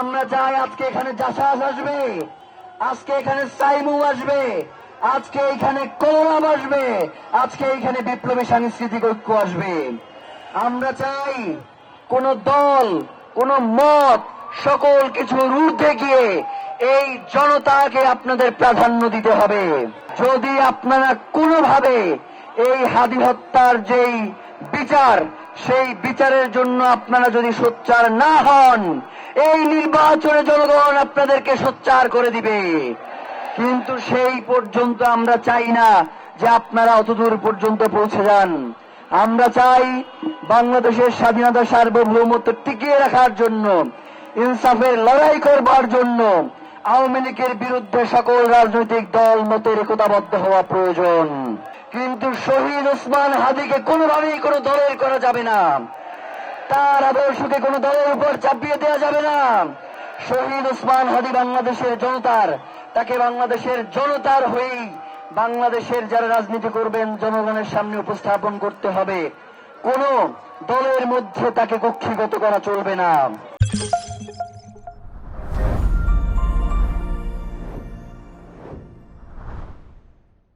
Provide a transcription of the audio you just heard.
আমরা চাই আজকে এখানে জাসাস আসবে, আজকে এখানে সাইমু আসবে, আজকে এখানে কলরাব আসবে, আজকে এখানে বিপ্লবী সাংস্কৃতিক ঐক্য আসবে। আমরা চাই কোন দল, কোন মত, সকল কিছুর ঊর্ধ্বে গিয়ে এই জনতাকে আপনাদের প্রাধান্য দিতে হবে। যদি আপনারা কোনোভাবে এই হাদি হত্যার যেই বিচার, সেই বিচারের জন্য আপনারা যদি সোচ্চার না হন, এই নির্বাচনে জনগণ আপনাদেরকে সোচ্চার করে দিবে। কিন্তু সেই পর্যন্ত আমরা চাই না যে আপনারা অতদূর পর্যন্ত পৌঁছে যান। আমরা চাই বাংলাদেশের স্বাধীনতা সার্বভৌমত্ব টিকিয়ে রাখার জন্য, ইনসাফের লড়াই করবার জন্য আওয়ামী লীগের বিরুদ্ধে সকল রাজনৈতিক দল মতের একতাবদ্ধ হওয়া প্রয়োজন। কিন্তু শহীদ ওসমান হাদিকে কোনোভাবেই কোনো দলের করা যাবে না, তার আদর্শকে কোনো দলের উপর চাপিয়ে দেওয়া যাবে না। শহীদ ওসমান হাদি বাংলাদেশের জনতার, তাকে বাংলাদেশের জনতার হয়েই বাংলাদেশের যারা রাজনীতি করবেন জনগণের সামনে উপস্থাপন করতে হবে। কোন দলের মধ্যে তাকে কক্ষিগত করা চলবে না।